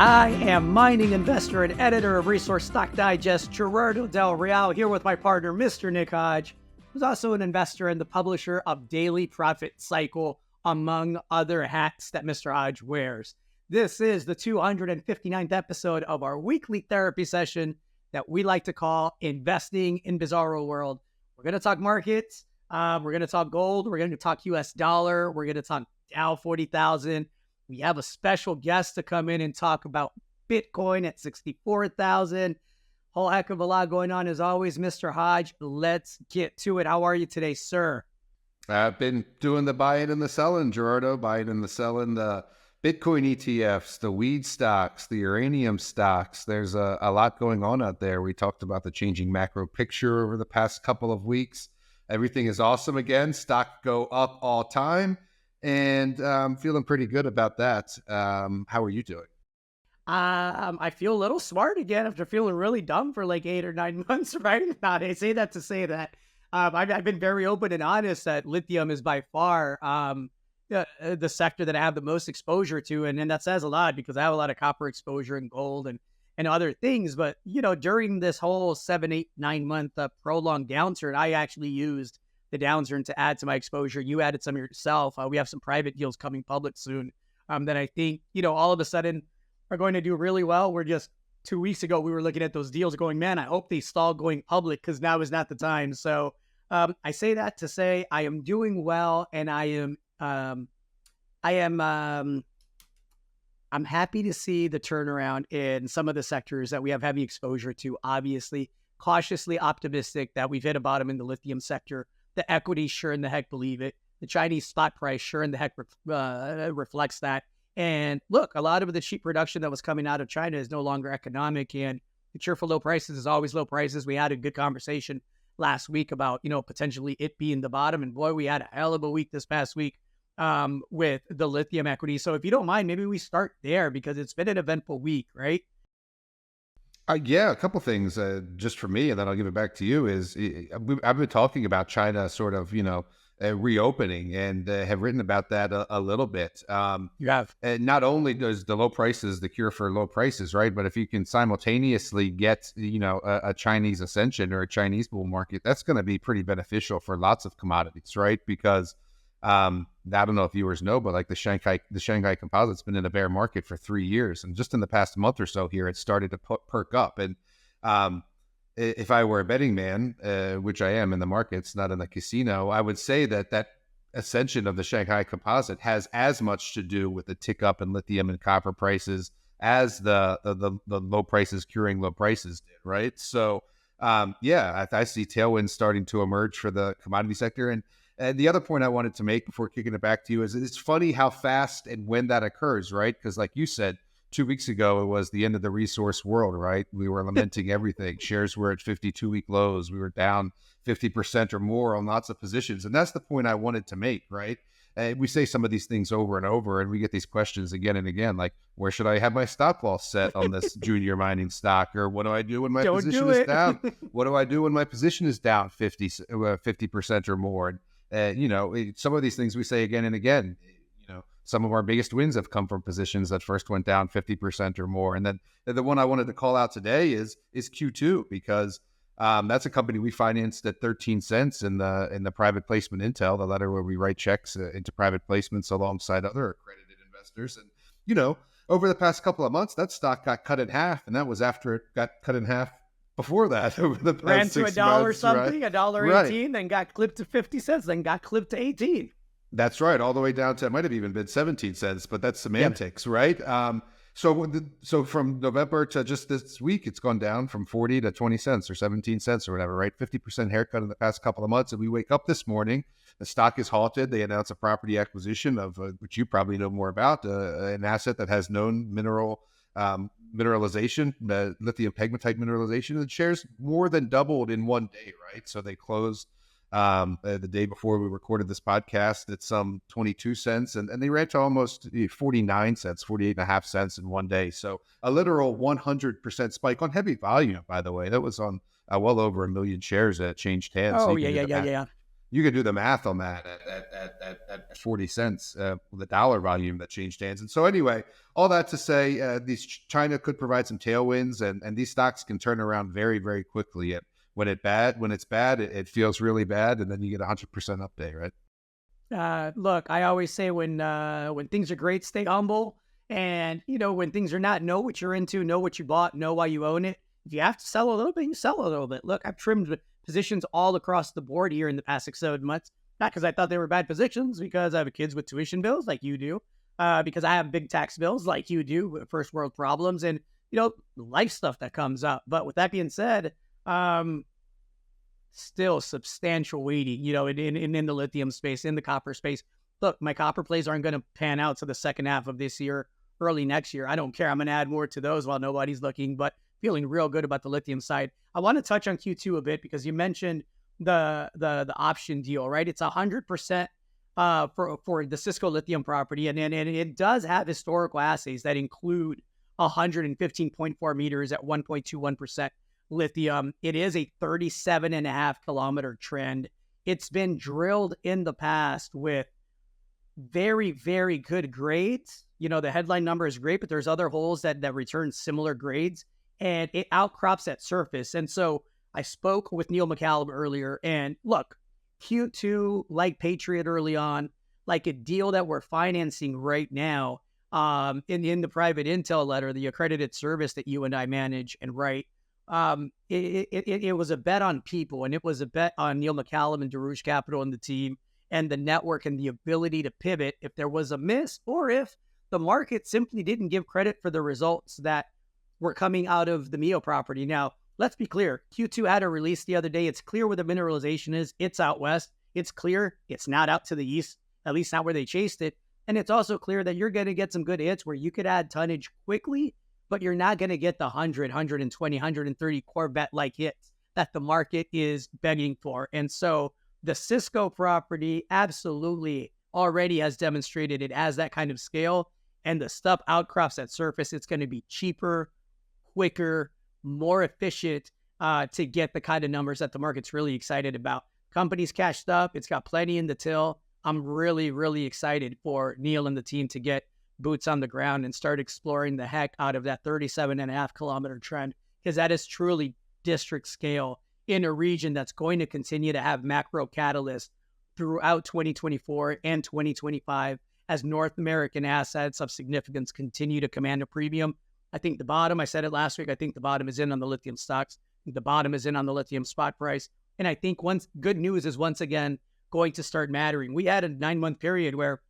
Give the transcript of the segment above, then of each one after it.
I am mining investor and editor of Resource Stock Digest, Gerardo Del Real, here with my partner, Mr. Nick Hodge, who's also an investor and the publisher of Daily Profit Cycle, among other hats that Mr. Hodge wears. This is the 259th episode of our weekly therapy session that we like to call Investing in Bizarro World. We're going to talk markets. We're going to talk gold. We're going to talk US dollar. We're going to talk Dow 40,000. We have a special guest to come in and talk about Bitcoin at 64,000. Whole heck of a lot going on as always, Mr. Hodge. Let's get to it. How are you today, sir? I've been doing the buying and the selling, Gerardo, buying and the selling, the Bitcoin ETFs, the weed stocks, the uranium stocks. There's a lot going on out there. We talked about the changing macro picture over the past couple of weeks. Everything is awesome again. Stock go up all time. And I'm feeling pretty good about that. How are you doing? I feel a little smart again after feeling really dumb for like 8 or 9 months, right? Not I say that to say that I've been very open and honest that lithium is by far the sector that I have the most exposure to. And that says a lot because I have a lot of copper exposure and gold and other things. But, you know, during this whole 7, 8, 9 month prolonged downturn, I actually used the downturn to add to my exposure. You added some yourself. We have some private deals coming public soon that I think, you know, all of a sudden are going to do really well. We're just 2 weeks ago, we were looking at those deals going, man, I hope they stall going public because now is not the time. So I say that to say I am doing well and I'm happy to see the turnaround in some of the sectors that we have heavy exposure to. Obviously, cautiously optimistic that we've hit a bottom in the lithium sector. The equity, sure in the heck believe it. The Chinese spot price, sure in the heck reflects that. And look, a lot of the cheap production that was coming out of China is no longer economic. And the cheerful low prices is always low prices. We had a good conversation last week about, you know, potentially it being the bottom. And boy, we had a hell of a week this past week with the lithium equity. So if you don't mind, maybe we start there because it's been an eventful week, right? Yeah, a couple things just for me, and then I'll give it back to you. I've been talking about China sort of, you know, reopening and have written about that a little bit. You have. And not only does the low prices the cure for low prices, right? But if you can simultaneously get, you know, a Chinese ascension or a Chinese bull market, that's going to be pretty beneficial for lots of commodities, right? Because I don't know if viewers know, but like the Shanghai Composite's been in a bear market for 3 years, and just in the past month or so here, it started to perk up. And if I were a betting man, which I am in the markets, not in the casino, I would say that ascension of the Shanghai Composite has as much to do with the tick up in lithium and copper prices as the low prices curing low prices did, right? So yeah, I see tailwinds starting to emerge for the commodity sector. And the other point I wanted to make before kicking it back to you is it's funny how fast and when that occurs, right? Because like you said, 2 weeks ago, it was the end of the resource world, right? We were lamenting everything. Shares were at 52-week lows. We were down 50% or more on lots of positions. And that's the point I wanted to make, right? We say some of these things over and over, and we get these questions again and again, like, where should I have my stop loss set on this junior mining stock? Or what do I do when my position is down? What do I do when my position is down 50% or more? You know, some of these things we say again and again. You know, some of our biggest wins have come from positions that first went down 50% or more. And then the one I wanted to call out today is Q2, because that's a company we financed at 13 cents in the private placement Intel, the letter where we write checks into private placements alongside other accredited investors. And, you know, over the past couple of months, that stock got cut in half, and that was after it got cut in half before that, over the past ran to $1 something, right? $1.18, Right. then got clipped to 50 cents, then got clipped to 18. That's right, all the way down to, it might have even been 17 cents, but that's semantics, right? So from November to just this week, it's gone down from 40 to 20 cents or 17 cents or whatever, right? 50% haircut in the past couple of months. And we wake up this morning, the stock is halted. They announce a property acquisition of, which you probably know more about, an asset that has known mineralization, lithium pegmatite mineralization, and shares more than doubled in one day, right? So they closed the day before we recorded this podcast at some 22 cents, and they ran to almost 49 cents, 48.5 cents in one day. So a literal 100% spike on heavy volume, by the way. That was on well over 1 million shares that changed hands. Oh, So yeah. you could do the math on that at 40 cents, the dollar volume that changed hands. And so anyway, all that to say, these China could provide some tailwinds, and these stocks can turn around very, very quickly. When it's bad, it feels really bad, and then you get 100% up day, right? Look, I always say when things are great, stay humble. And, when things are not, know what you're into, know what you bought, know why you own it. If you have to sell a little bit, you sell a little bit. Look, I've trimmed positions all across the board here in the past 6, 7 months. Not because I thought they were bad positions, because I have kids with tuition bills like you do, because I have big tax bills like you do, with first world problems and, life stuff that comes up. But with that being said, still substantial weighting, in the lithium space, in the copper space. Look, my copper plays aren't going to pan out to the second half of this year, early next year. I don't care. I'm going to add more to those while nobody's looking, but feeling real good about the lithium side. I want to touch on Q2 a bit because you mentioned the option deal, right? It's 100% for the Cisco lithium property, and it does have historical assays that include 115.4 meters at 1.21% lithium. It is a 37.5 kilometer trend. It's been drilled in the past with very, very good grades. The headline number is great, but there's other holes that return similar grades, and it outcrops at surface. And so I spoke with Neil McCallum earlier, and look, Q2, like Patriot early on, like a deal that we're financing right now, in the private intel letter, the accredited service that you and I manage and write, it was a bet on people, and it was a bet on Neil McCallum and Darush Capital and the team and the network and the ability to pivot if there was a miss, or if the market simply didn't give credit for the results that were coming out of the Mio property. Now, let's be clear. Q2 had a release the other day. It's clear where the mineralization is. It's out west. It's clear it's not out to the east, at least not where they chased it. And it's also clear that you're going to get some good hits where you could add tonnage quickly, but you're not going to get the 100, 120, 130 Corvette-like hits that the market is begging for. And so the Cisco property absolutely already has demonstrated it has that kind of scale, and the stuff outcrops at surface. It's going to be cheaper, quicker, more efficient to get the kind of numbers that the market's really excited about. Company's cashed up. It's got plenty in the till. I'm really, really excited for Neil and the team to get boots on the ground and start exploring the heck out of that 37.5 kilometer trend, because that is truly district scale in a region that's going to continue to have macro catalysts throughout 2024 and 2025 as North American assets of significance continue to command a premium. I think the bottom, I said it last week, I think the bottom is in on the lithium stocks. The bottom is in on the lithium spot price. And I think good news is once again going to start mattering. We had a 9-month period where,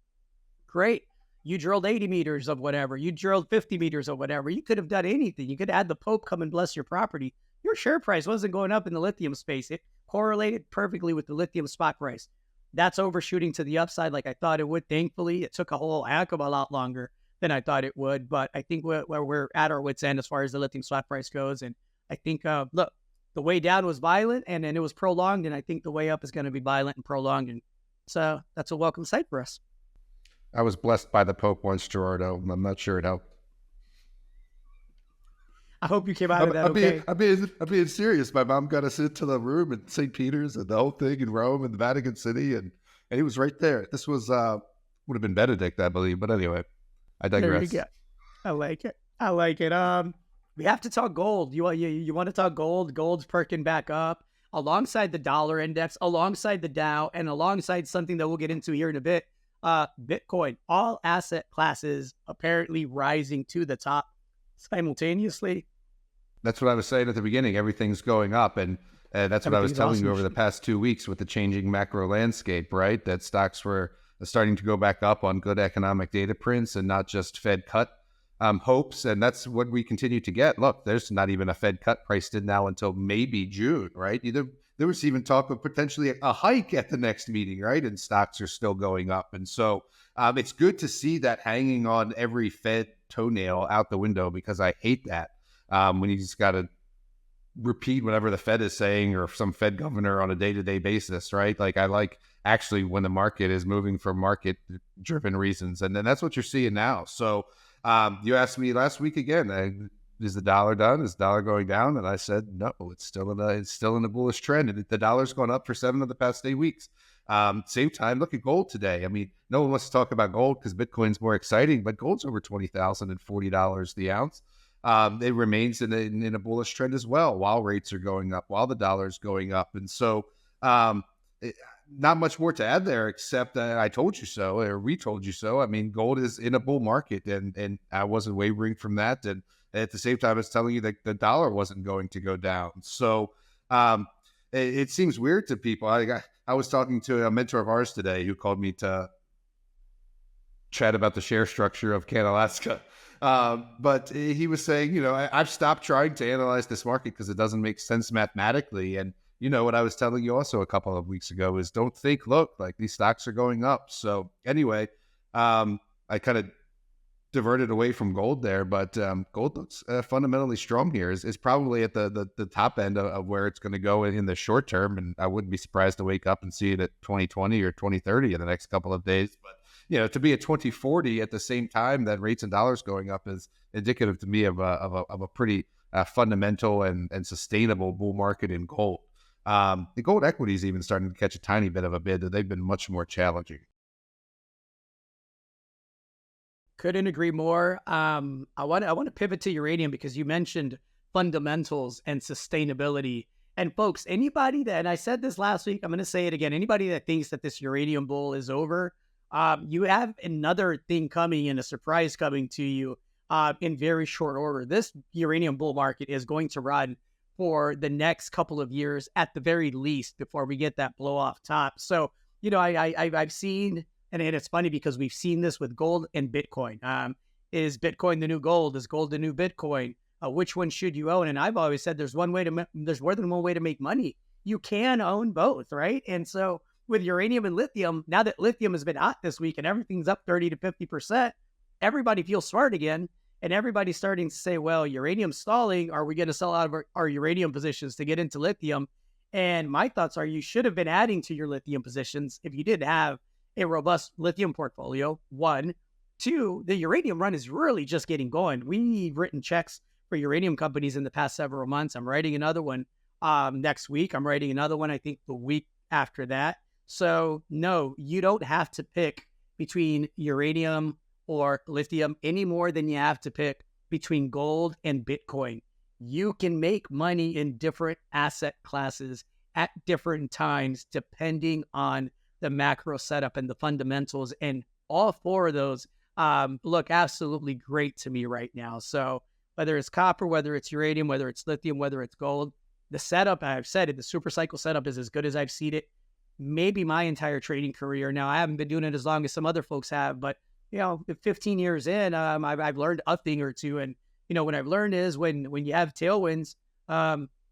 great, you drilled 80 meters of whatever, you drilled 50 meters of whatever, you could have done anything. You could have had the Pope come and bless your property. Your share price wasn't going up in the lithium space. It correlated perfectly with the lithium spot price. That's overshooting to the upside like I thought it would. Thankfully, it took a whole heck of a lot longer than I thought it would. But I think we're at our wits' end as far as the lithium spot price goes. And I think, look, the way down was violent and it was prolonged. And I think the way up is going to be violent and prolonged. And so that's a welcome sight for us. I was blessed by the Pope once, Gerardo. I'm not sure it helped. I hope you came out of that okay. I'm being serious. My mom got us into the room at St. Peter's and the whole thing in Rome and the Vatican City, and he was right there. This was would have been Benedict, I believe. But anyway, I digress. There you go. I like it. We have to talk gold. You want to talk gold? Gold's perking back up alongside the dollar index, alongside the Dow, and alongside something that we'll get into here in a bit. Bitcoin, all asset classes apparently rising to the top simultaneously. That's what I was saying at the beginning. Everything's going up, and that's what I was telling you over the past 2 weeks with the changing macro landscape, right? That stocks were starting to go back up on good economic data prints and not just Fed cut hopes, and that's what we continue to get. Look, there's not even a Fed cut priced in now until maybe June, right? There was even talk of potentially a hike at the next meeting, right? And stocks are still going up. And so it's good to see that hanging on every Fed toenail out the window, because I hate that when you just got to repeat whatever the Fed is saying or some Fed governor on a day-to-day basis, right? Like I like actually when the market is moving for market-driven reasons. And then that's what you're seeing now. So you asked me last week again, is the dollar done? Is the dollar going down? And I said, no, it's still in a bullish trend. And the dollar's gone up for 7 of the past 8 weeks. Same time, look at gold today. I mean, no one wants to talk about gold because Bitcoin's more exciting, but gold's over $20,040 the ounce. It remains in a bullish trend as well, while rates are going up, while the dollar's going up. And so, um, not much more to add there, except I told you so, or we told you so. I mean, gold is in a bull market, and I wasn't wavering from that. And at the same time, I was telling you that the dollar wasn't going to go down. So it seems weird to people. I was talking to a mentor of ours today who called me to chat about the share structure of Canalaska. But he was saying, I've stopped trying to analyze this market because it doesn't make sense mathematically. And what I was telling you also a couple of weeks ago is don't think, look, like these stocks are going up. So anyway, I kind of diverted away from gold there, but gold looks fundamentally strong here. Is probably at the top end of where it's going to go in the short term. And I wouldn't be surprised to wake up and see it at 2020 or 2030 in the next couple of days. But to be at 2040 at the same time that rates and dollars going up is indicative to me of a pretty fundamental and sustainable bull market in gold. The gold equity is even starting to catch a tiny bit of a bid. They've been much more challenging. Couldn't agree more. I want to pivot to uranium because you mentioned fundamentals and sustainability. And folks, anybody that, and I said this last week, I'm going to say it again, anybody that thinks that this uranium bull is over, you have another thing coming and a surprise coming to you in very short order. This uranium bull market is going to run for the next couple of years at the very least before we get that blow off top. So, I've seen, and it's funny because we've seen this with gold and Bitcoin. Is Bitcoin the new gold? Is gold the new Bitcoin? Which one should you own? And I've always said there's more than one way to make money. You can own both, right? And so with uranium and lithium, now that lithium has been hot this week and everything's up 30 to 50%, everybody feels smart again. And everybody's starting to say, well, uranium's stalling. Are we going to sell out of our uranium positions to get into lithium? And my thoughts are you should have been adding to your lithium positions if you did have a robust lithium portfolio. One. Two, the uranium run is really just getting going. We've written checks for uranium companies in the past several months. I'm writing another one next week. I'm writing another one, I think, the week after that. So no, you don't have to pick between uranium or lithium any more than you have to pick between gold and Bitcoin. You can make money in different asset classes at different times, depending on the macro setup and the fundamentals. And all four of those look absolutely great to me right now. So whether it's copper, whether it's uranium, whether it's lithium, whether it's gold, the setup, I've said it, the super cycle setup is as good as I've seen it maybe my entire trading career. Now, I haven't been doing it as long as some other folks have, but 15 years in, I've learned a thing or two. And what I've learned is when you have tailwinds,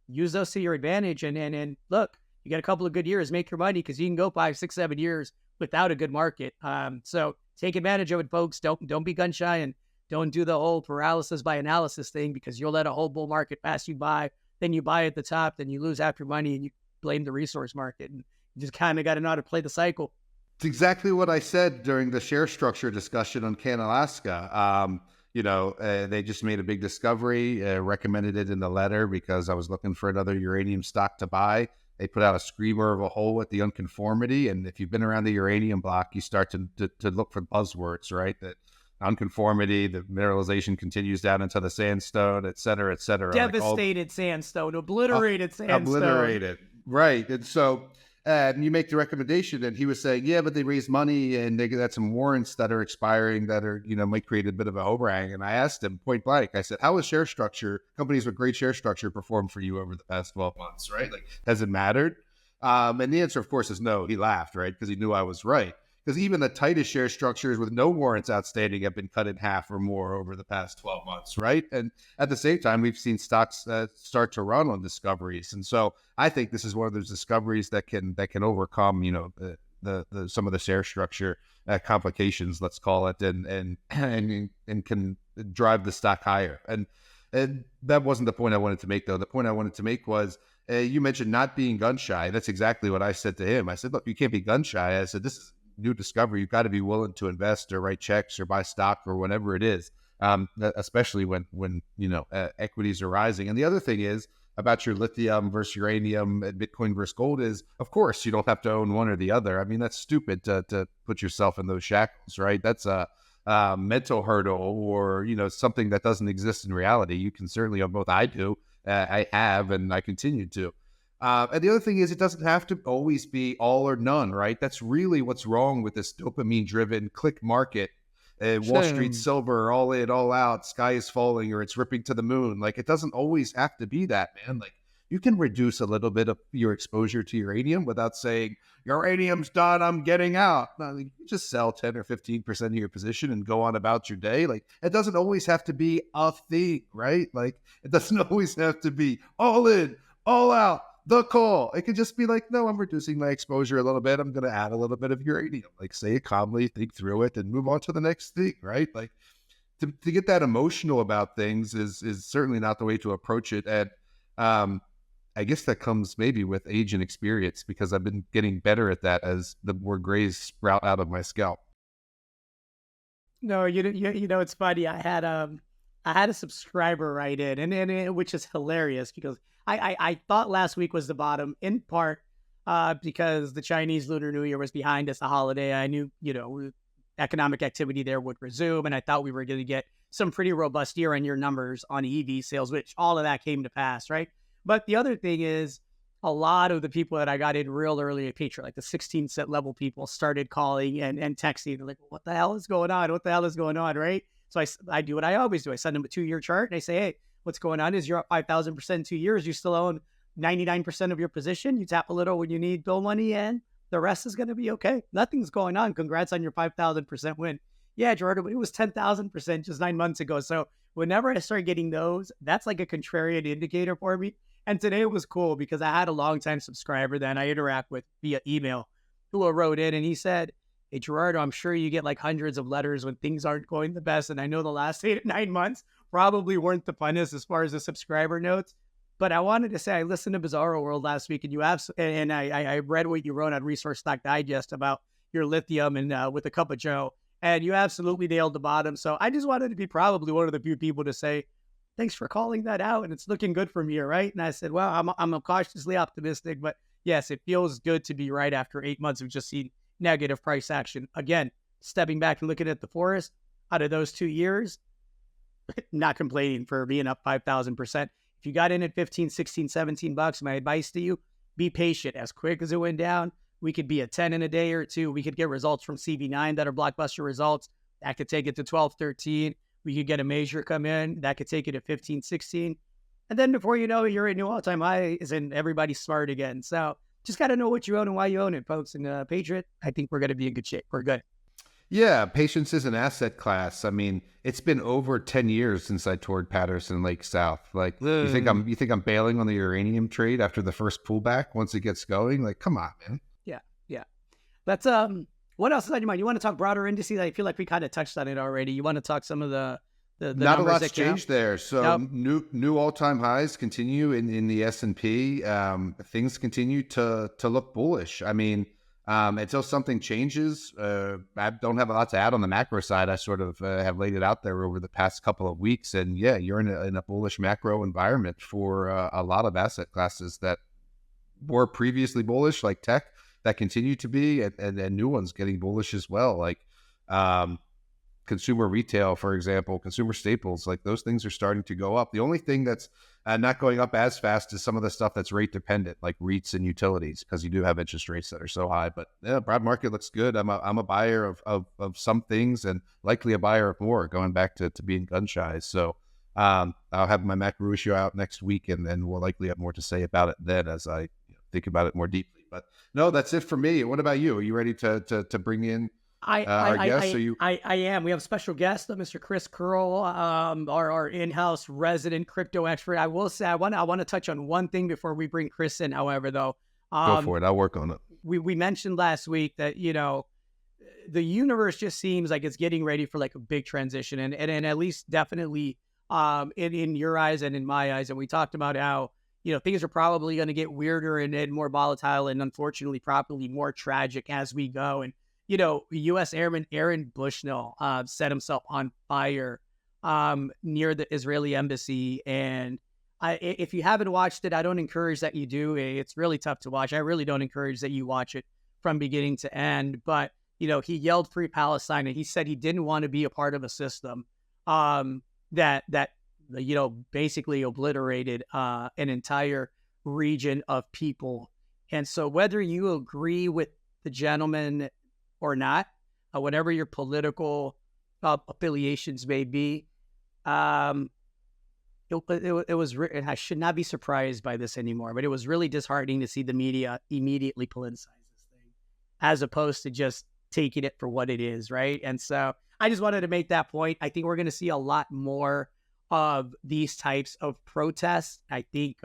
use those to your advantage. And look, you got a couple of good years, make your money, because you can go 5, 6, 7 years without a good market. So take advantage of it, folks. Don't be gun shy, and don't do the whole paralysis by analysis thing, because you'll let a whole bull market pass you by. Then you buy at the top, then you lose half your money, and you blame the resource market. And you just kind of got to know how to play the cycle. It's exactly what I said during the share structure discussion on Canalaska. They just made a big discovery, recommended it in the letter because I was looking for another uranium stock to buy. They put out a screamer of a hole at the unconformity. And if you've been around the uranium block, you start to look for buzzwords, right? That unconformity, the mineralization continues down into the sandstone, et cetera, et cetera. Devastated sandstone, obliterated sandstone. Obliterated, right. And so you make the recommendation, and he was saying, yeah, but they raised money and they got some warrants that are expiring that are, might create a bit of a overhang. And I asked him point blank, I said, how has share structure, companies with great share structure, performed for you over the past 12 months, right? Like, has it mattered? And the answer, of course, is no. He laughed, right? Because he knew I was right. Because even the tightest share structures with no warrants outstanding have been cut in half or more over the past 12 months, right? And at the same time, we've seen stocks start to run on discoveries. And so I think this is one of those discoveries that can overcome, some of the share structure complications, let's call it, and can drive the stock higher. And that wasn't the point I wanted to make, though. The point I wanted to make was, you mentioned not being gun shy. That's exactly what I said to him. I said, look, you can't be gun shy. I said, this is new discovery. You've got to be willing to invest or write checks or buy stock or whatever it is, especially when equities are rising. And the other thing is, about your lithium versus uranium and Bitcoin versus gold is, of course, you don't have to own one or the other. I mean, that's stupid to put yourself in those shackles, right? That's a mental hurdle, or, you know, something that doesn't exist in reality. You can certainly own both. I do. I have, and I continue to. And the other thing is, it doesn't have to always be all or none, right? That's really what's wrong with this dopamine-driven click market. Wall Street Same. silver, all in, all out, sky is falling, or it's ripping to the moon. Like, it doesn't always have to be that, man. Like, you can reduce a little bit of your exposure to uranium without saying, uranium's done, I'm getting out. No, like, you just sell 10 or 15% of your position and go on about your day. Like, it doesn't always have to be a thing, right? Like, it doesn't always have to be all in, all out, the call. It could just be like, no, I'm reducing my exposure a little bit. I'm going to add a little bit of uranium. Like, say it calmly, think through it, and move on to the next thing, right? Like, to get that emotional about things is certainly not the way to approach it. And I guess that comes maybe with age and experience, because I've been getting better at that as the more grays sprout out of my scalp. No, it's funny. I had a subscriber write in, which is hilarious because I thought last week was the bottom, in part because the Chinese Lunar New Year was behind us, the holiday. I knew, economic activity there would resume, and I thought we were going to get some pretty robust year-on-year numbers on EV sales, which all of that came to pass, right? But the other thing is, a lot of the people that I got in real early at Patreon, like the 16-cent level people, started calling and texting. They're like, what the hell is going on? What the hell is going on, right? So I do what I always do. I send them a 2-year chart, and I say, hey, what's going on is you're up 5,000% in 2 years. You still own 99% of your position. You tap a little when you need bill money, and the rest is going to be okay. Nothing's going on. Congrats on your 5,000% win. Yeah, Jordan, it was 10,000% just 9 months ago. So whenever I start getting those, that's like a contrarian indicator for me. And today it was cool because I had a longtime subscriber that I interact with via email who wrote in, and he said, hey, Gerardo, I'm sure you get like hundreds of letters when things aren't going the best. And I know the last 8 or 9 months probably weren't the funnest as far as the subscriber notes. But I wanted to say, I listened to Bizarro World last week, and I read what you wrote on Resource Stock Digest about your lithium and with a cup of Joe, and you absolutely nailed the bottom. So I just wanted to be probably one of the few people to say, thanks for calling that out, and it's looking good from here, right? And I said, well, I'm cautiously optimistic, but yes, it feels good to be right after 8 months of just seeing negative price action. Again, stepping back and looking at the forest, out of those 2 years, not complaining for being up 5,000%. If you got in at 15, 16, 17 bucks, my advice to you, be patient. As quick as it went down, we could be at 10 in a day or two. We could get results from CV9 that are blockbuster results. That could take it to 12, 13. We could get a major come in. That could take it to 15, 16. And then before you know it, you're at new all-time highs and everybody's smart again. So just got to know what you own and why you own it, folks. And Patriot, I think we're going to be in good shape. We're good. Yeah, patience is an asset class. I mean, it's been over 10 years since I toured Patterson Lake South. Like, you think I'm bailing on the uranium trade after the first pullback once it gets going? Like, come on, man. Yeah, yeah. Let's what else is on your mind? You want to talk broader indices? I feel like we kind of touched on it already. You want to talk some of the Not a numbers lot's that came out? changed there. So Nope. new all-time highs continue in the S&P. Things continue to look bullish. I mean, until something changes, I don't have a lot to add on the macro side. I sort of have laid it out there over the past couple of weeks. And yeah, you're in a bullish macro environment for a lot of asset classes that were previously bullish, like tech, that continue to be, and new ones getting bullish as well. Like consumer retail, for example, consumer staples, like those things are starting to go up. The only thing that's not going up as fast is some of the stuff that's rate dependent, like REITs and utilities, because you do have interest rates that are so high. But yeah, broad market looks good. I'm a buyer of some things, and likely a buyer of more, going back to being gun shy. So I'll have my macro issue out next week, and then we'll likely have more to say about it then as I think about it more deeply. But no, that's it for me. What about you? Are you ready to bring in our guest? I am. We have a special guest, Mr. Chris Curl, our in-house resident crypto expert. I will say I want to touch on one thing before we bring Chris in. However, though, go for it. I'll work on it. We mentioned last week that the universe just seems like it's getting ready for like a big transition, and at least definitely in your eyes and in my eyes. And we talked about how things are probably going to get weirder and more volatile, and unfortunately probably more tragic as we go. And U.S. Airman Aaron Bushnell set himself on fire near the Israeli embassy, and If you haven't watched it, I don't encourage that you do. It's really tough to watch. I really don't encourage that you watch it from beginning to end. But he yelled "Free Palestine," and he said he didn't want to be a part of a system that basically obliterated an entire region of people. And so, whether you agree with the gentleman or not, whatever your political affiliations may be, it was. I should not be surprised by this anymore, but it was really disheartening to see the media immediately politicize this thing, as opposed to just taking it for what it is, right? And so, I just wanted to make that point. I think we're going to see a lot more of these types of protests. I think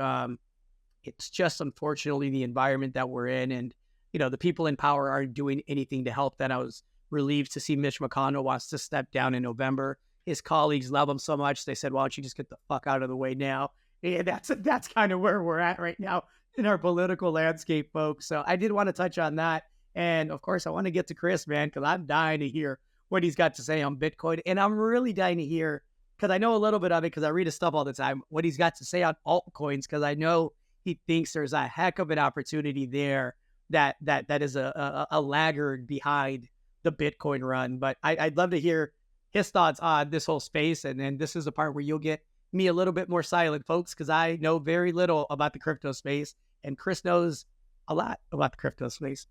it's just unfortunately the environment that we're in, and the people in power aren't doing anything to help that. I was relieved to see Mitch McConnell wants to step down in November. His colleagues love him so much, they said, why don't you just get the fuck out of the way now? And that's kind of where we're at right now in our political landscape, folks. So I did want to touch on that. And of course, I want to get to Chris, man, because I'm dying to hear what he's got to say on Bitcoin. And I'm really dying to hear, because I know a little bit of it because I read his stuff all the time, what he's got to say on altcoins, because I know he thinks there's a heck of an opportunity there that is a laggard behind the Bitcoin run. But I'd love to hear his thoughts on this whole space. And then this is the part where you'll get me a little bit more silent, folks, because I know very little about the crypto space, and Chris knows a lot about the crypto space.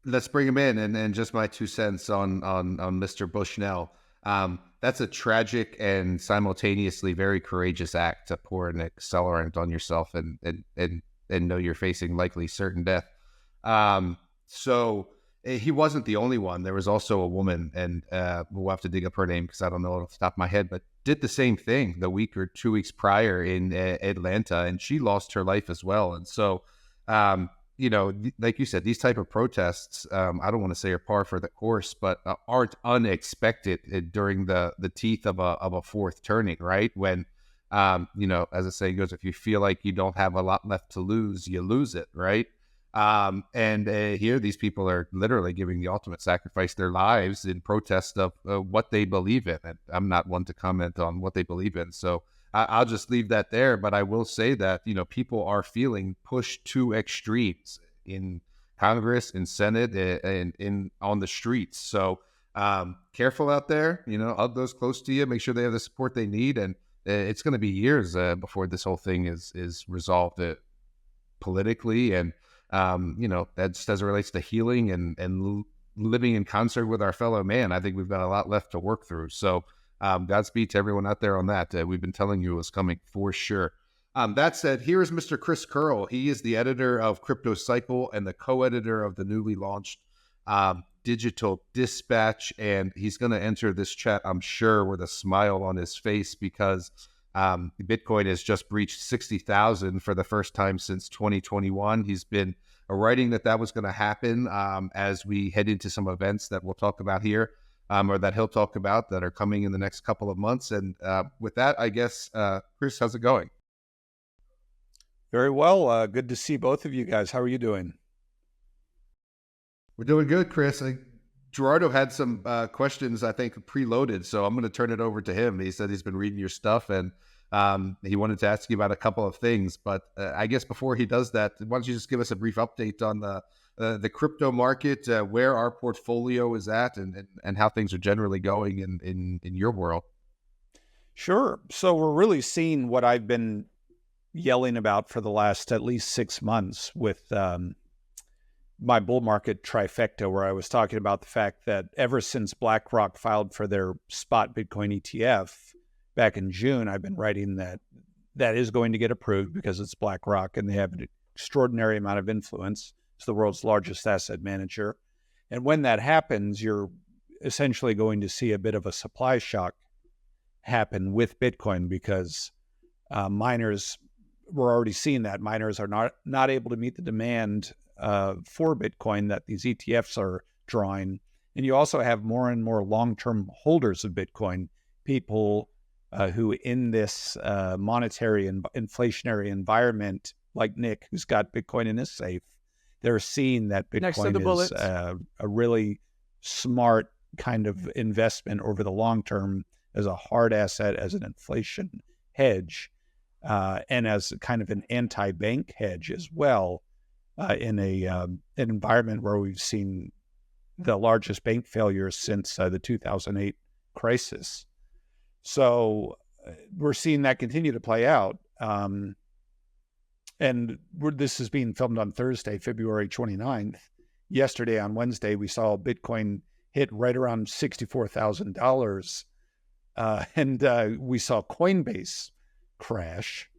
Let's bring him in, and just my 2 cents on Mr. Bushnell. That's a tragic and simultaneously very courageous act to pour an accelerant on yourself and know you're facing likely certain death. So he wasn't the only one. There was also a woman, and we'll have to dig up her name because I don't know it off the top of my head, but did the same thing the week or 2 weeks prior in Atlanta, and she lost her life as well. And so, like you said, these type of protests, I don't want to say are par for the course, but aren't unexpected during the teeth of a fourth turning, right? When, as the saying goes, if you feel like you don't have a lot left to lose, you lose it, right? And here, these people are literally giving the ultimate sacrifice, their lives in protest of what they believe in. And I'm not one to comment on what they believe in. So I'll just leave that there. But I will say that, people are feeling pushed to extremes in Congress, in Senate, and on the streets. So careful out there, hug those close to you, make sure they have the support they need. And it's going to be years before this whole thing is resolved politically, and that's as it relates to healing and living in concert with our fellow man. I think we've got a lot left to work through. So Godspeed to everyone out there on that. We've been telling you it was coming for sure. That said, here is Mr. Chris Curl. He is the editor of Crypto Cycle and the co-editor of the newly launched Digital Dispatch. And he's going to enter this chat, I'm sure, with a smile on his face, because Bitcoin has just breached 60,000 for the first time since 2021. He's been writing that was going to happen as we head into some events that we'll talk about here, or that he'll talk about, that are coming in the next couple of months. And with that, I guess, Chris, how's it going? Very well. Good to see both of you guys. How are you doing? We're doing good, Chris. Gerardo had some questions, I think, preloaded, so I'm going to turn it over to him. He said he's been reading your stuff, and he wanted to ask you about a couple of things. But I guess before he does that, why don't you just give us a brief update on the crypto market, where our portfolio is at, and how things are generally going in your world? Sure. So we're really seeing what I've been yelling about for the last at least 6 months with my bull market trifecta, where I was talking about the fact that ever since BlackRock filed for their spot Bitcoin ETF back in June, I've been writing that is going to get approved because it's BlackRock and they have an extraordinary amount of influence. It's the world's largest asset manager. And when that happens, you're essentially going to see a bit of a supply shock happen with Bitcoin, because miners, we're already seeing that miners are not able to meet the demand for Bitcoin that these ETFs are drawing. And you also have more and more long-term holders of Bitcoin, people who in this monetary and inflationary environment, like Nick, who's got Bitcoin in his safe, they're seeing that Bitcoin is a really smart kind of investment over the long term as a hard asset, as an inflation hedge, and as kind of an anti-bank hedge as well, in an environment where we've seen the largest bank failures since the 2008 crisis. So we're seeing that continue to play out. And this is being filmed on Thursday, February 29th. Yesterday, on Wednesday, we saw Bitcoin hit right around $64,000. And we saw Coinbase crash,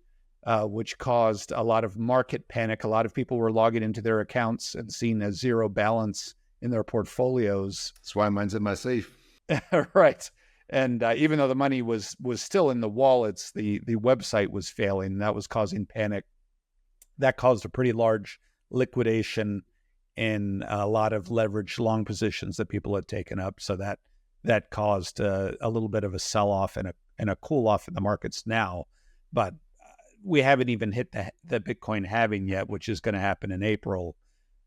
which caused a lot of market panic. A lot of people were logging into their accounts and seeing a zero balance in their portfolios. That's why mine's in my safe. Right. And even though the money was still in the wallets, the website was failing. That was causing panic. That caused a pretty large liquidation in a lot of leveraged long positions that people had taken up. So that caused a little bit of a sell-off and a cool-off in the markets now. But we haven't even hit the Bitcoin halving yet, which is going to happen in April.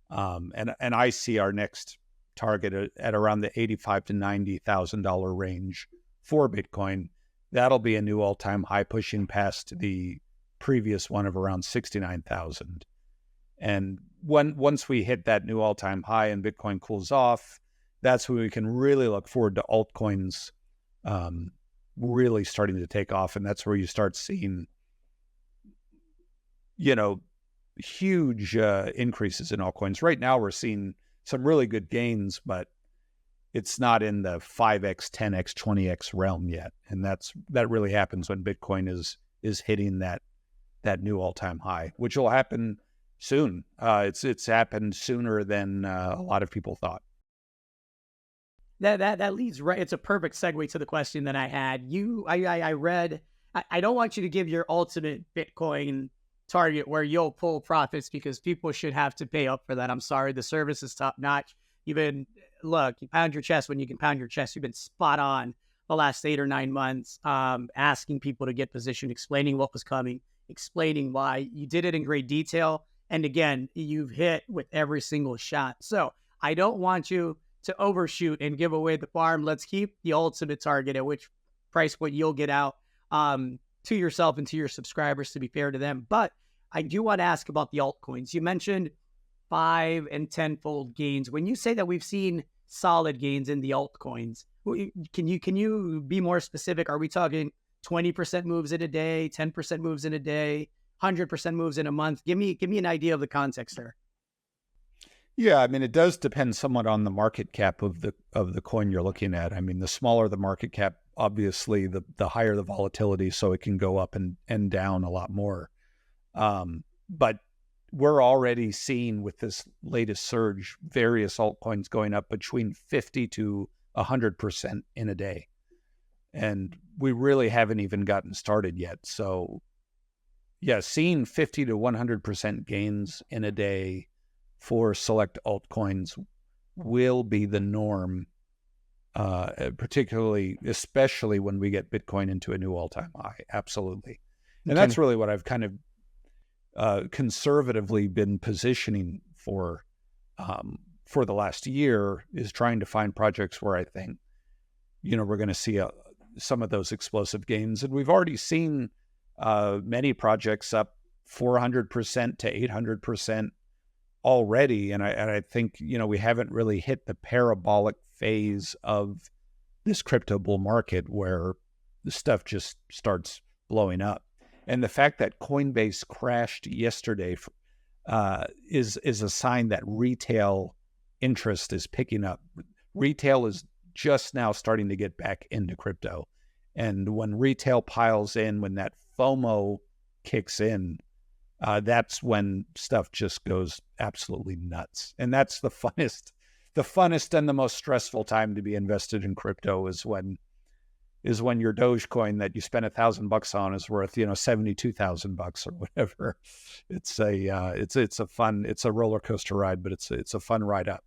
And I see our next target at around the $85,000 to $90,000 range for Bitcoin. That'll be a new all-time high, pushing past the previous one of around 69,000. And once we hit that new all-time high and Bitcoin cools off, that's when we can really look forward to altcoins really starting to take off. And that's where you start seeing, huge increases in altcoins. Right now, we're seeing some really good gains, but it's not in the 5x, 10x, 20x realm yet. And that really happens when Bitcoin is hitting that new all-time high, which will happen soon. It's happened sooner than a lot of people thought. That leads right. It's a perfect segue to the question that I had. I read. I don't want you to give your ultimate Bitcoin target where you'll pull profits, because people should have to pay up for that. I'm sorry, the service is top notch. You pound your chest when you can pound your chest. You've been spot on the last 8 or 9 months, asking people to get positioned, explaining what was coming, explaining why. You did it in great detail. And again, you've hit with every single shot. So I don't want you to overshoot and give away the farm. Let's keep the ultimate target at which price point you'll get out to yourself and to your subscribers, to be fair to them. But I do want to ask about the altcoins. You mentioned 5 and 10-fold gains. When you say that we've seen solid gains in the altcoins, can you be more specific? Are we talking 20% moves in a day, 10% moves in a day, 100% moves in a month? Give me an idea of the context there. Yeah, I mean, it does depend somewhat on the market cap of the coin you're looking at. I mean, the smaller the market cap, obviously, the higher the volatility, so it can go up and down a lot more. But we're already seeing, with this latest surge, various altcoins going up between 50 to 100% in a day. And we really haven't even gotten started yet. So yeah, seeing 50 to 100% gains in a day for select altcoins will be the norm, especially when we get Bitcoin into a new all-time high. Absolutely. And that's really what I've kind of conservatively been positioning for the last year, is trying to find projects where I think, we're going to see some of those explosive gains. And we've already seen many projects up 400% to 800% already. And I think, we haven't really hit the parabolic phase of this crypto bull market where the stuff just starts blowing up. And the fact that Coinbase crashed yesterday is a sign that retail interest is picking up. Retail is just now starting to get back into crypto. And when retail piles in, when that FOMO kicks in, that's when stuff just goes absolutely nuts. And that's the funnest and the most stressful time to be invested in crypto, is when your Dogecoin that you spent $1,000 on is worth, $72,000 or whatever. It's a roller coaster ride, but it's a fun ride up.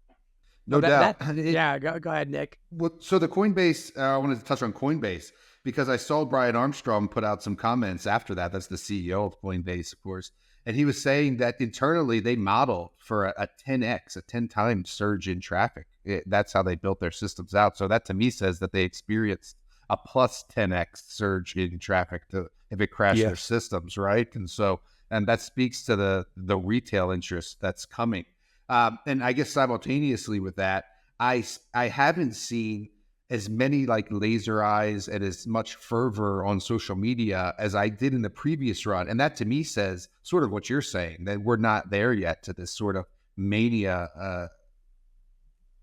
No doubt. Go ahead, Nick. Well, so the Coinbase, I wanted to touch on Coinbase because I saw Brian Armstrong put out some comments after that. That's the CEO of Coinbase, of course. And he was saying that internally they model for a 10x, a 10 times surge in traffic. That's how they built their systems out. So that to me says that they experienced a plus 10x surge in traffic to if it crashed their Yes. systems, right? And that speaks to the retail interest that's coming. And I guess simultaneously with that, I haven't seen as many like laser eyes and as much fervor on social media as I did in the previous run. And that to me says sort of what you're saying, that we're not there yet to this sort of mania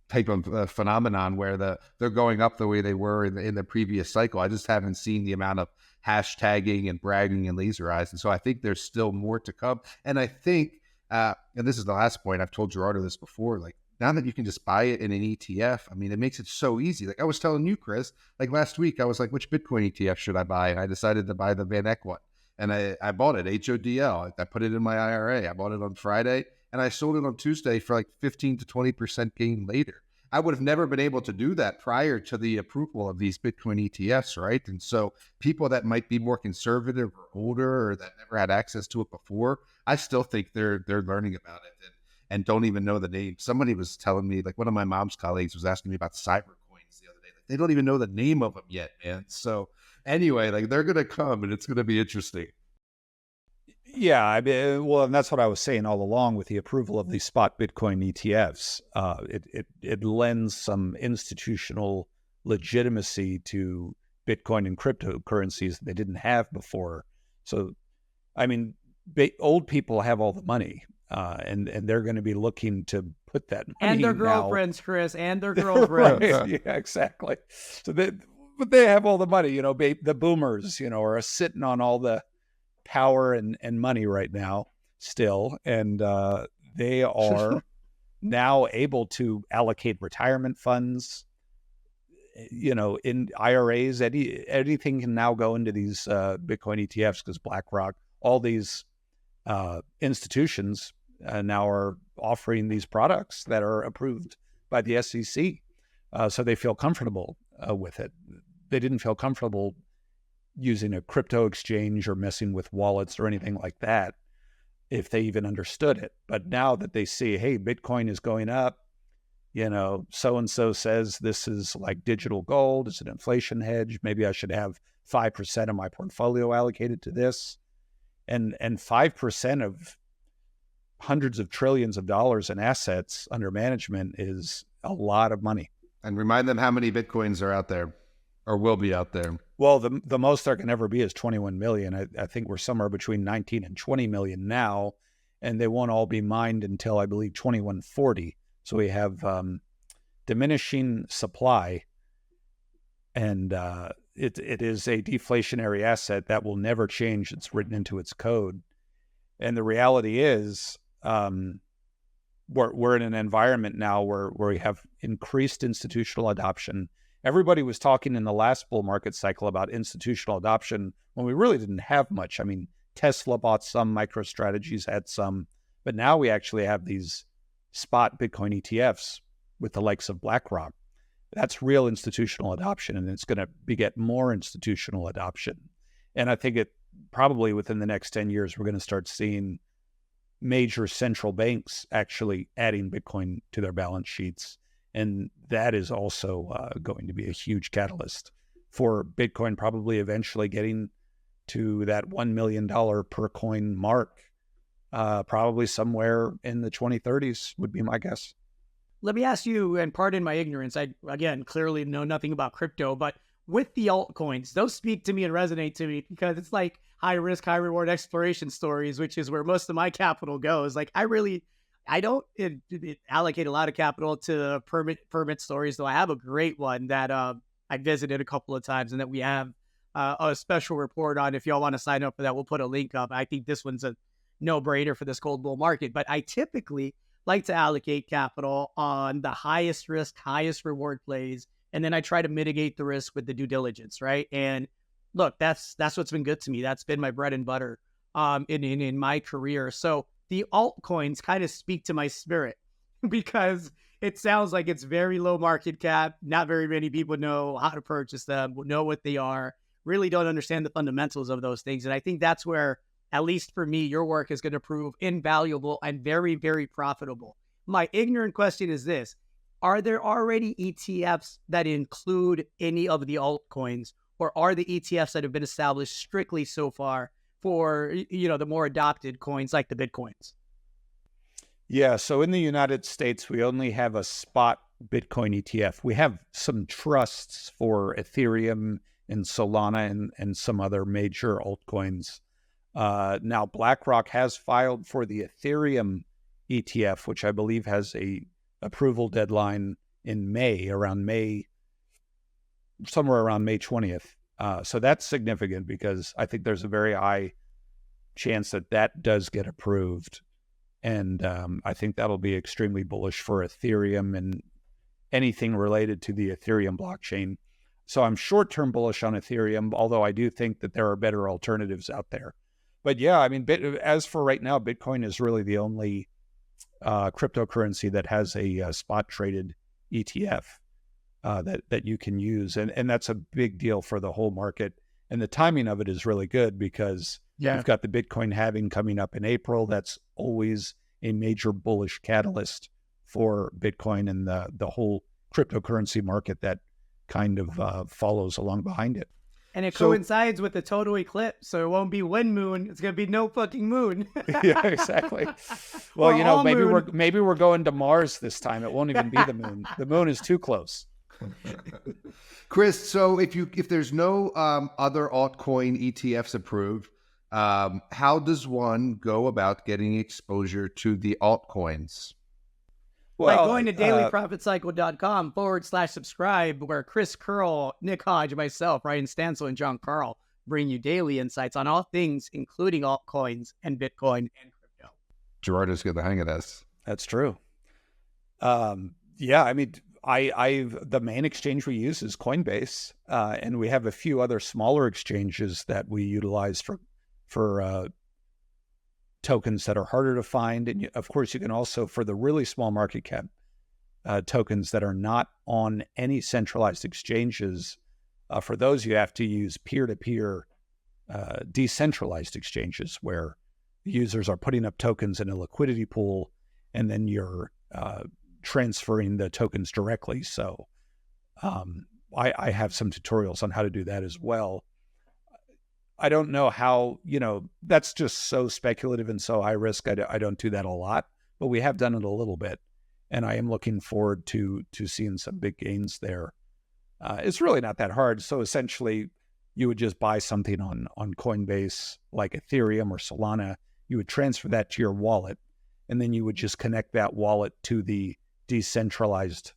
type of phenomenon where they're going up the way they were in the previous cycle. I just haven't seen the amount of hashtagging and bragging and laser eyes. And so I think there's still more to come. And I think, and this is the last point, I've told Gerardo this before, like now that you can just buy it in an ETF, I mean, it makes it so easy. Like I was telling you, Chris, like last week, I was like, which Bitcoin ETF should I buy? And I decided to buy the Van Eck one. And I bought it, HODL. I put it in my IRA. I bought it on Friday and I sold it on Tuesday for like 15 to 20% gain later. I would have never been able to do that prior to the approval of these Bitcoin ETFs, right? And so people that might be more conservative or older or that never had access to it before, I still think they're learning about it and don't even know the name. Somebody was telling me, like one of my mom's colleagues was asking me about cyber coins the other day. Like, they don't even know the name of them yet, man. So anyway, like they're going to come and it's going to be interesting. Yeah, I mean, well, and that's what I was saying all along with the approval of the spot Bitcoin ETFs. It lends some institutional legitimacy to Bitcoin and cryptocurrencies that they didn't have before. So, I mean, old people have all the money, and they're going to be looking to put that money And their now. girlfriends, Chris, and their girlfriends. Right, yeah, exactly. So but they have all the money, you know. The boomers, you know, are sitting on all the power and money right now still, and they are now able to allocate retirement funds, you know, in IRAs. Anything can now go into these Bitcoin ETFs because BlackRock, all these institutions now are offering these products that are approved by the SEC, so they feel comfortable with it. They didn't feel comfortable using a crypto exchange or messing with wallets or anything like that if they even understood it. But now that they see, hey, Bitcoin is going up, you know, so-and-so says this is like digital gold, it's an inflation hedge, maybe I should have 5% of my portfolio allocated to this. And 5% of hundreds of trillions of dollars in assets under management is a lot of money. And remind them how many Bitcoins are out there or will be out there. Well, the most there can ever be is 21 million. I think we're somewhere between 19 and 20 million now, and they won't all be mined until, I believe, 2140. So we have diminishing supply, and it is a deflationary asset that will never change. It's written into its code. And the reality is we're in an environment now where we have increased institutional adoption. Everybody was talking in the last bull market cycle about institutional adoption when we really didn't have much. I mean, Tesla bought some, MicroStrategies had some, but now we actually have these spot Bitcoin ETFs with the likes of BlackRock. That's real institutional adoption, and it's going to beget more institutional adoption. And I think it probably within the next 10 years, we're going to start seeing major central banks actually adding Bitcoin to their balance sheets. And that is also going to be a huge catalyst for Bitcoin probably eventually getting to that $1 million per coin mark, probably somewhere in the 2030s would be my guess. Let me ask you, and pardon my ignorance, I, again, clearly know nothing about crypto, but with the altcoins, those speak to me and resonate to me because it's like high risk, high reward exploration stories, which is where most of my capital goes. Like I don't allocate a lot of capital to permit stories, though I have a great one that I visited a couple of times and that we have a special report on. If y'all want to sign up for that, we'll put a link up. I think this one's a no-brainer for this cold bull market, but I typically like to allocate capital on the highest risk, highest reward plays, and then I try to mitigate the risk with the due diligence, right? And look, that's what's been good to me. That's been my bread and butter in my career. So the altcoins kind of speak to my spirit because it sounds like it's very low market cap. Not very many people know how to purchase them, know what they are, really don't understand the fundamentals of those things. And I think that's where, at least for me, your work is going to prove invaluable and very, very profitable. My ignorant question is this: are there already ETFs that include any of the altcoins, or are the ETFs that have been established strictly so far for, the more adopted coins like the Bitcoins? Yeah, so in the United States, we only have a spot Bitcoin ETF. We have some trusts for Ethereum and Solana and some other major altcoins. Now, BlackRock has filed for the Ethereum ETF, which I believe has a approval deadline in May, somewhere around May 20th. So that's significant because I think there's a very high chance that does get approved. And I think that'll be extremely bullish for Ethereum and anything related to the Ethereum blockchain. So I'm short-term bullish on Ethereum, although I do think that there are better alternatives out there. But yeah, I mean, as for right now, Bitcoin is really the only cryptocurrency that has a spot-traded ETF that you can use. And that's a big deal for the whole market. And the timing of it is really good because you've got the Bitcoin halving coming up in April. That's always a major bullish catalyst for Bitcoin and the whole cryptocurrency market that kind of follows along behind it. And it coincides with the total eclipse, so it won't be wind moon. It's gonna be no fucking moon. Yeah, exactly. Well, maybe we're going to Mars this time. It won't even be the moon. The moon is too close. Chris, so if there's no other altcoin ETFs approved, how does one go about getting exposure to the altcoins? Well, by going to dailyprofitcycle.com/subscribe, where Chris Curl, Nick Hodge, myself, Ryan Stansel, and John Carl bring you daily insights on all things, including altcoins and Bitcoin and crypto. Gerardo's got the hang of this. That's true. Yeah, I mean, the main exchange we use is Coinbase, and we have a few other smaller exchanges that we utilize for tokens that are harder to find. And of course, you can also, for the really small market cap tokens that are not on any centralized exchanges, for those you have to use peer-to-peer decentralized exchanges where users are putting up tokens in a liquidity pool, and then you're transferring the tokens directly. So I have some tutorials on how to do that as well. I don't know how, that's just so speculative and so high risk. I don't do that a lot, but we have done it a little bit. And I am looking forward to seeing some big gains there. It's really not that hard. So essentially, you would just buy something on Coinbase, like Ethereum or Solana. You would transfer that to your wallet, and then you would just connect that wallet to the decentralized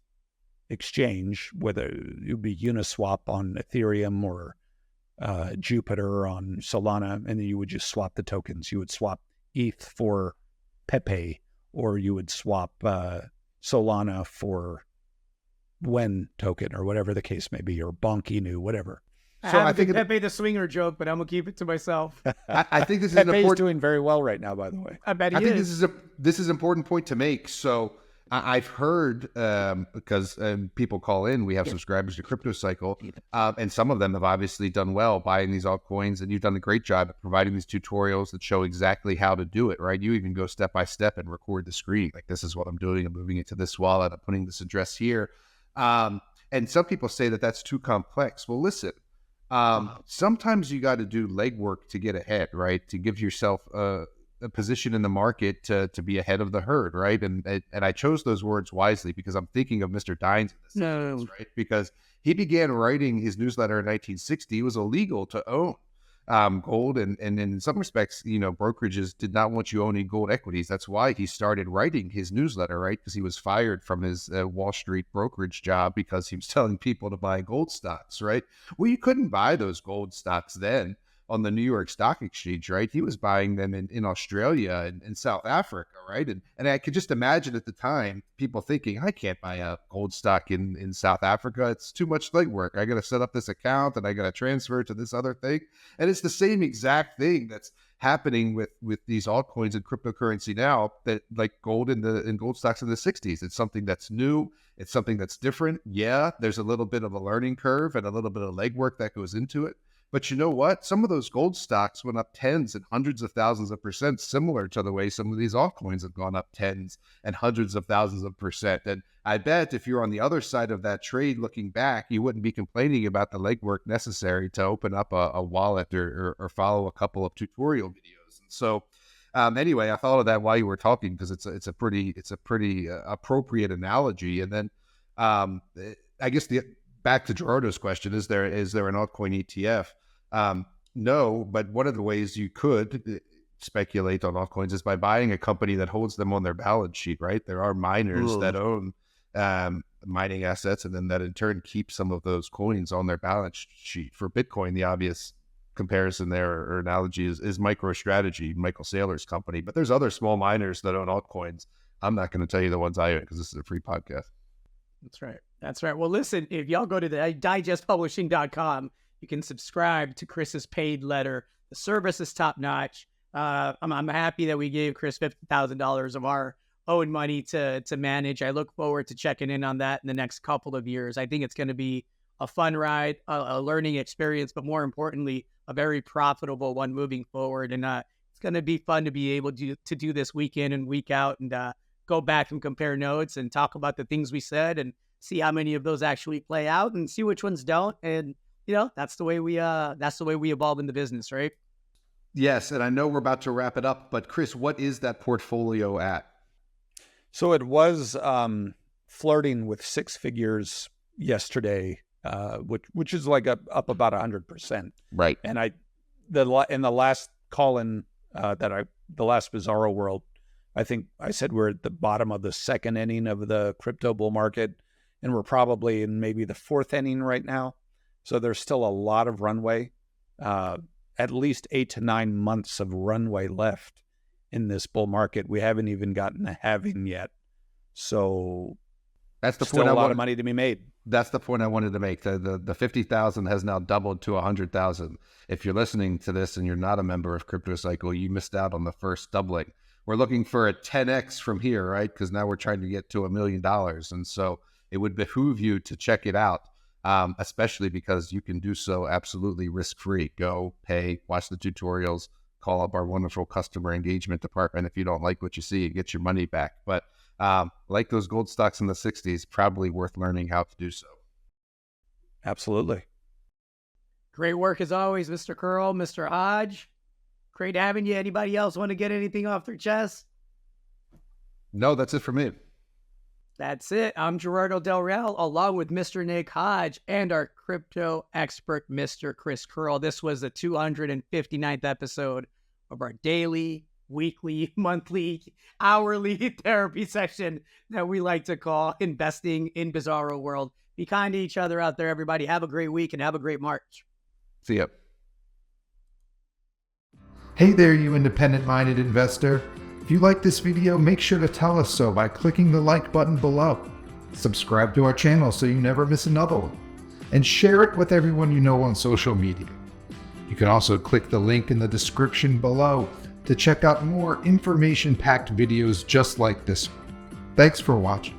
exchange, whether it would be Uniswap on Ethereum or Jupiter on Solana, and then you would just swap the tokens. You would swap ETH for Pepe, or you would swap Solana for Wen token, or whatever the case may be, or Bonk Inu, whatever. I think Pepe the swinger joke, but I'm gonna keep it to myself. I think this is Pepe's important. Doing very well right now, by the way. I bet he think is. this is an important point to make. So I've heard, because people call in, we have subscribers to Crypto Cycle, and some of them have obviously done well buying these altcoins, and you've done a great job at providing these tutorials that show exactly how to do it, right? You even go step by step and record the screen. Like, this is what I'm doing. I'm moving it to this wallet. I'm putting this address here. And some people say that that's too complex. Well, listen, sometimes you got to do legwork to get ahead, right? To give yourself a position in the market to be ahead of the herd, right? And I chose those words wisely because I'm thinking of Mr. Dines in this instance, right? Because he began writing his newsletter in 1960. It was illegal to own gold, and in some respects, brokerages did not want you owning gold equities. That's why he started writing his newsletter, right? Because he was fired from his Wall Street brokerage job because he was telling people to buy gold stocks, right? Well, you couldn't buy those gold stocks then on the New York Stock Exchange, right? He was buying them in Australia and in South Africa, right? And I could just imagine at the time people thinking, I can't buy a gold stock in South Africa. It's too much legwork. I got to set up this account and I got to transfer it to this other thing. And it's the same exact thing that's happening with these altcoins and cryptocurrency now, that like gold in gold stocks in the 60s. It's something that's new. It's something that's different. Yeah, there's a little bit of a learning curve and a little bit of legwork that goes into it. But you know what? Some of those gold stocks went up tens and hundreds of thousands of percent, similar to the way some of these altcoins have gone up tens and hundreds of thousands of percent. And I bet if you're on the other side of that trade looking back, you wouldn't be complaining about the legwork necessary to open up a wallet or follow a couple of tutorial videos. And so anyway, I thought of that while you were talking because it's a pretty appropriate analogy. And then I guess back to Gerardo's question, is there an altcoin ETF? No, but one of the ways you could speculate on altcoins is by buying a company that holds them on their balance sheet, right? There are miners that own mining assets, and then that in turn keep some of those coins on their balance sheet. For Bitcoin, the obvious comparison there or analogy is MicroStrategy, Michael Saylor's company. But there's other small miners that own altcoins. I'm not going to tell you the ones I own because this is a free podcast. That's right. That's right. Well, listen, if y'all go to the digestpublishing.com, you can subscribe to Chris's paid letter. The service is top notch. I'm happy that we gave Chris $50,000 of our own money to manage. I look forward to checking in on that in the next couple of years. I think it's going to be a fun ride, a learning experience, but more importantly, a very profitable one moving forward. And it's going to be fun to be able to do this week in and week out and go back and compare notes and talk about the things we said and see how many of those actually play out and see which ones don't. And, you know, that's the way we evolve in the business, right? Yes. And I know we're about to wrap it up, but Chris, what is that portfolio at? So it was flirting with six figures yesterday, which is like up about 100%. Right. And in the last call-in the last Bizarro World, I think I said we're at the bottom of the second inning of the crypto bull market, and we're probably in maybe the fourth inning right now. So there's still a lot of runway, at least 8 to 9 months of runway left in this bull market. We haven't even gotten a halving yet. So that's the still point. A lot of money to be made. That's the point I wanted to make. The 50,000 has now doubled to 100,000. If you're listening to this and you're not a member of Crypto Cycle, you missed out on the first doubling. We're looking for a 10x from here, right? Because now we're trying to get to $1 million. And so it would behoove you to check it out, especially because you can do so absolutely risk-free. Go, pay, watch the tutorials, call up our wonderful customer engagement department. If you don't like what you see, you get your money back. But like those gold stocks in the 60s, probably worth learning how to do so. Absolutely. Great work as always, Mr. Curl, Mr. Hodge. Great having you. Anybody else want to get anything off their chest? No, that's it for me. That's it. I'm Gerardo Del Real, along with Mr. Nick Hodge and our crypto expert, Mr. Chris Curl. This was the 259th episode of our daily, weekly, monthly, hourly therapy session that we like to call Investing in Bizarro World. Be kind to each other out there, everybody. Have a great week and have a great March. See ya. Hey there, you independent-minded investor. If you like this video, make sure to tell us so by clicking the like button below. Subscribe to our channel so you never miss another one. And share it with everyone you know on social media. You can also click the link in the description below to check out more information-packed videos just like this one. Thanks for watching.